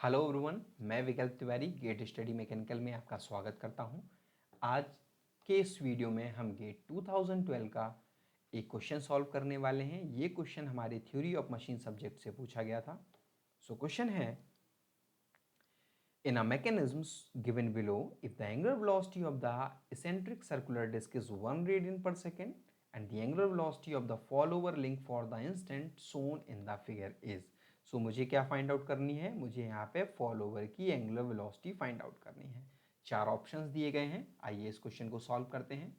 Hello everyone, मैं विकल्प Tiwari gate study mechanical में आपका स्वागत करता हूं। आज के इस वीडियो में हम गेट 2012 का एक क्वेश्चन सॉल्व करने वाले हैं। ये क्वेश्चन हमारे थ्योरी ऑफ मशीन सब्जेक्ट से पूछा गया था। सो क्वेश्चन है, इन अ mechanisms given below, if the angular velocity of the eccentric circular disk is 1 radian per second and the angular velocity of the follower link for the instant shown in the figure is, सो मुझे क्या find out करनी है? मुझे यहाँ पे follower की angular velocity find out करनी है। चार ऑप्शंस दिए गए हैं। आइए इस क्वेश्चन को सॉल्व करते हैं।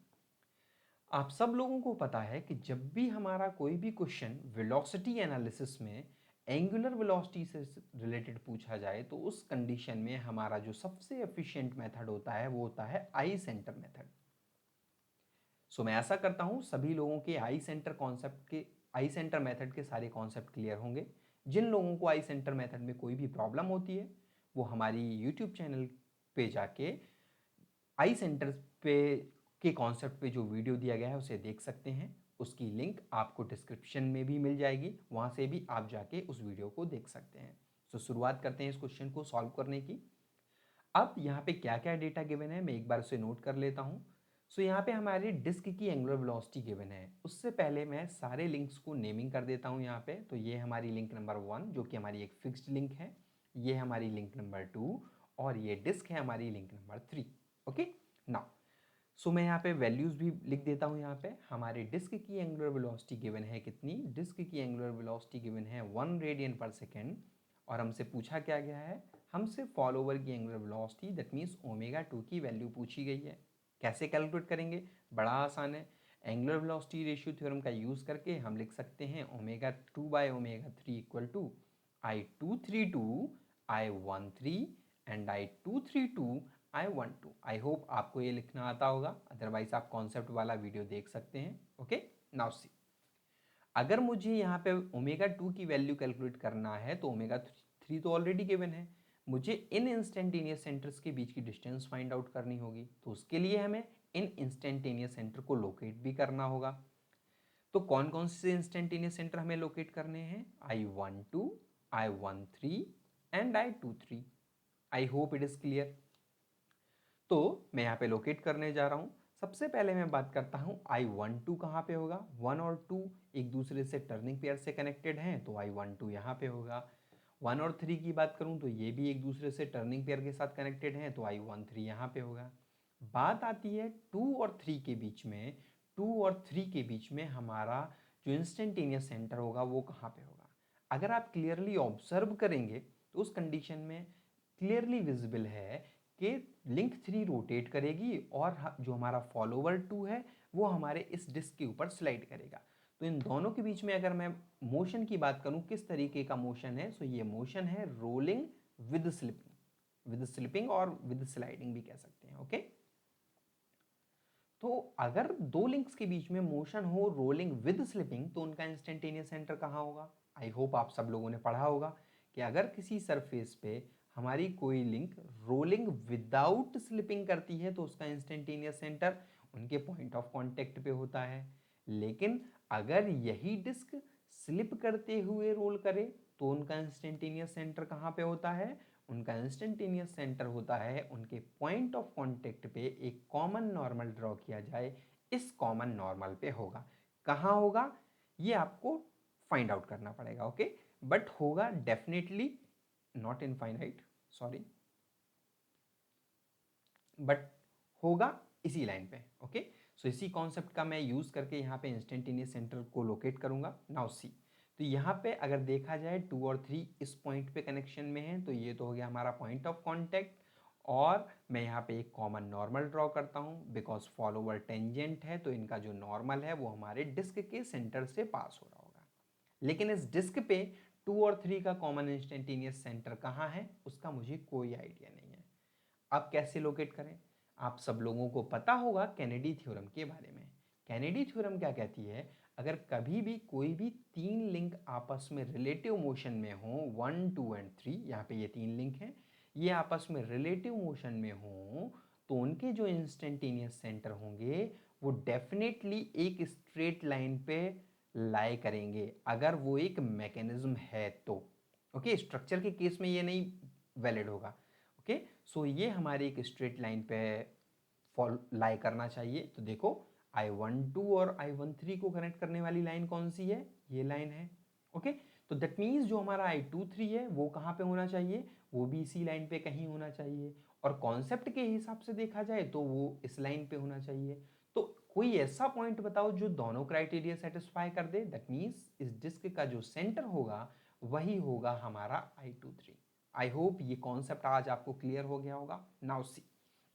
आप सब लोगों को पता है कि जब भी हमारा कोई भी क्वेश्चन वेलोसिटी एनालिसिस में एंगुलर वेलोसिटी से रिलेटेड पूछा जाए तो उस कंडीशन में हमारा जो सबसे एफिशिएंट मेथड होता है वो होता है आई सेंटर मेथड। सो मैं ऐसा करता हूं, सभी लोगों के आई सेंटर मेथड के सारे कॉन्सेप्ट क्लियर होंगे। जिन लोगों को आई सेंटर मेथड में कोई भी प्रॉब्लम होती है वो हमारी यूट्यूब चैनल पे जाके आई सेंटर पे के कॉन्सेप्ट पे जो वीडियो दिया गया है उसे देख सकते हैं। उसकी लिंक आपको डिस्क्रिप्शन में भी मिल जाएगी, वहाँ से भी आप जाके उस वीडियो को देख सकते हैं। तो शुरुआत करते हैं इस क्वेश्चन को सॉल्व करने की। अब यहाँ पे क्या क्या डेटा गिवन है मैं एक बार उसे नोट कर लेता हूँ। सो यहाँ पे हमारी डिस्क की एंगुलर वेलोसिटी गिवन है। उससे पहले मैं सारे लिंक्स को नेमिंग कर देता हूँ यहाँ पे। तो ये हमारी लिंक नंबर 1 जो कि हमारी एक फिक्स्ड लिंक है, ये हमारी लिंक नंबर 2 और ये डिस्क है हमारी लिंक नंबर 3। ओके नाउ, सो मैं यहाँ पे वैल्यूज़ भी लिख देता हूँ। यहाँ पे हमारे डिस्क की एंगुलर वेलोसिटी गिवन है कितनी? डिस्क की एंगुलर वेलोसिटी गिवन है 1 रेडियन पर सेकेंड। और हमसे पूछा क्या गया है? हमसे फॉलोवर की angular velocity that means omega 2 की वैल्यू पूछी गई है। कैसे कैलकुलेट करेंगे? बड़ा आसान है। एंगुलर वेलोसिटी रेशियो थ्योरम का यूज़ करके हम लिख सकते हैं omega 2 by omega 3 equal to I232 I13 and I232 I12। I hope आपको ये लिखना आता होगा, अदरवाइज आप कॉन्सेप्ट वाला वीडियो देख सकते हैं। ओके नाउ सी, अगर मुझे यहाँ पे ओमेगा 2 की वैल्यू कैलकुलेट करना है तो ओमेगा 3 तो ऑलरेडी गिवन है। मुझे इन इंस्टेंटेनियस सेंटर्स के बीच की डिस्टेंस फाइंड आउट करनी होगी, तो उसके लिए हमें इन इंस्टेंटेनियस सेंटर को लोकेट भी करना होगा। तो कौन कौन से इंस्टेंटेनियस सेंटर हमें लोकेट करने हैं? I12, I13 and I23। I hope it is clear. तो मैं यहाँ पे लोकेट करने जा रहा हूँ। सबसे पहले मैं बात करता हूँ I12 कहाँ पे होगा? 1 और 2 एक दूसरे से टर्निंग पेयर से कनेक्टेड हैं, तो I12 यहाँ पे होगा। 1 और 3 की बात करूँ तो ये भी एक दूसरे से टर्निंग पेयर के साथ कनेक्टेड हैं, तो I13 यहाँ पे होगा। बात आती है 2 और 3 के बीच में। 2 और 3 के बीच में हमारा जो इंस्टेंटेनियस सेंटर होगा वो कहाँ पे होगा? अगर आप क्लियरली ऑब्जर्व करेंगे तो उस कंडीशन में क्लियरली विजिबल है कि लिंक 3 रोटेट करेगी और जो हमारा फॉलोवर 2 है वो हमारे इस डिस्क के ऊपर स्लाइड करेगा। तो इन दोनों के बीच में अगर मैं मोशन की बात करूं, किस तरीके का मोशन है? सो ये मोशन है rolling with slipping, with slipping और विद स्लाइडिंग भी कह सकते हैं। ओके, तो अगर दो लिंक्स के बीच में मोशन हो रोलिंग विद स्लिपिंग तो उनका इंस्टेंटेनियस सेंटर कहाँ होगा? आई होप आप सब लोगों ने पढ़ा होगा कि अगर किसी सरफेस पे हमारी कोई लिंक रोलिंग विदाउट स्लिपिंग करती है तो उसका इंस्टेंटेनियस सेंटर उनके पॉइंट ऑफ कांटेक्ट पे होता है। लेकिन अगर यही डिस्क स्लिप करते हुए रोल करे तो उनका इंस्टेंटेनियस सेंटर कहाँ पे होता है? उनका इंस्टेंटेनियस सेंटर होता है उनके पॉइंट ऑफ कांटेक्ट पे एक कॉमन नॉर्मल ड्रॉ किया जाए, इस कॉमन नॉर्मल पे होगा। कहाँ होगा ये आपको फाइंड आउट करना पड़ेगा। ओके, बट होगा definitely not infinite, sorry, but होगा इसी लाइन पे। ओके, सो इसी कॉन्सेप्ट का मैं यूज करके यहाँ पे इंस्टेंटेनियस सेंटर को लोकेट करूंगा। नाउ सी, तो यहाँ पे अगर देखा जाए 2 और 3 इस पॉइंट पे कनेक्शन में है, तो ये तो हो गया हमारा पॉइंट ऑफ कॉन्टैक्ट। और मैं यहाँ पे एक कॉमन नॉर्मल ड्रॉ करता हूँ बिकॉज फॉलोवर टेंजेंट है, तो इनका जो नॉर्मल है वो हमारे डिस्क के सेंटर से पास हो रहा होगा। लेकिन इस डिस्क पे 2 और 3 का कॉमन इंस्टेंटेनियस सेंटर कहाँ है उसका मुझे कोई आइडिया नहीं है। अब कैसे लोकेट करें? आप सब लोगों को पता होगा कैनेडी थ्योरम के बारे में। कैनेडी थ्योरम क्या कहती है? अगर कभी भी कोई भी तीन लिंक आपस में रिलेटिव मोशन में हो, 1 2 एंड 3, यहाँ पे ये तीन लिंक हैं, ये आपस में रिलेटिव मोशन में हो तो उनके जो इंस्टेंटेनियस सेंटर होंगे वो डेफिनेटली एक स्ट्रेट लाइन पे लाई करेंगे, अगर वो एक मैकेनिज्म है तो। ओके, स्ट्रक्चर के केस में ये नहीं वैलिड होगा। ओके, सो ये हमारी एक स्ट्रेट लाइन पे फॉल लाई करना चाहिए। तो देखो I12 और I13 को कनेक्ट करने वाली लाइन कौन सी है, ये लाइन है। ओके, तो दैट मीन्स जो हमारा I23 है वो कहाँ पे होना चाहिए, वो भी इसी लाइन पे कहीं होना चाहिए, और कॉन्सेप्ट के हिसाब से देखा जाए तो वो इस लाइन पे होना चाहिए। तो कोई ऐसा पॉइंट बताओ जो दोनों क्राइटेरिया सेटिस्फाई कर दे, दैट मीन्स इस डिस्क का जो सेंटर होगा वही होगा हमारा I23। आई होप ये कॉन्सेप्ट आज आपको क्लियर हो गया होगा। नाउ सी,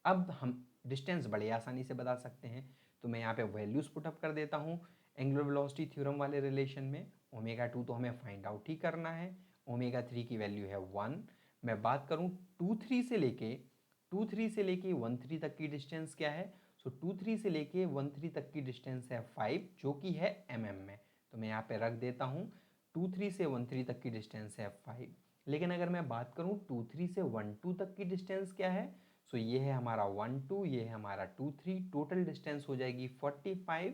अब हम डिस्टेंस बड़े आसानी से बता सकते हैं। तो मैं यहाँ पे वैल्यूज पुटअप कर देता हूँ एंगुलर वेलोसिटी थ्योरम वाले रिलेशन में। ω2 तो हमें फाइंड आउट ही करना है, ω3 की वैल्यू है 1। मैं बात करूँ 23 से लेके 13 तक की डिस्टेंस क्या है, सो 23 से लेके 13 तक की डिस्टेंस है 5, जो कि है mm में। तो मैं यहाँ पे रख देता हूँ 23 से 13 तक की डिस्टेंस है 5। लेकिन अगर मैं बात करूँ 23 से 12 तक की डिस्टेंस क्या है, सो ये है हमारा 12, ये है हमारा 23, टोटल डिस्टेंस हो जाएगी 45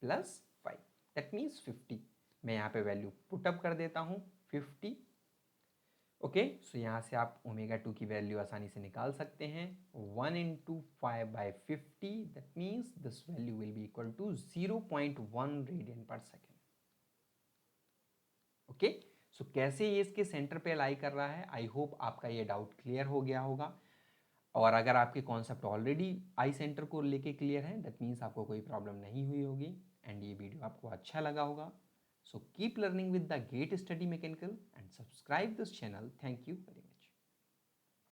प्लस 5, दैट मीन्स 50। मैं यहाँ पे वैल्यू पुटअप कर देता हूँ 50। ओके, सो यहाँ से आप ω2 की वैल्यू आसानी से निकाल सकते हैं। 1 into 5/50, that means this value will be equal to 0.1 radian per second. Okay, so कैसे ये इसके सेंटर पे लाई कर रहा है, आई होप आपका ये डाउट क्लियर हो गया होगा। और अगर आपके कॉन्सेप्ट ऑलरेडी आई सेंटर को लेके क्लियर है, दैट मीन्स आपको कोई प्रॉब्लम नहीं हुई होगी एंड ये वीडियो आपको अच्छा लगा होगा। So keep learning with the GATE study mechanical and subscribe this channel. Thank you very much.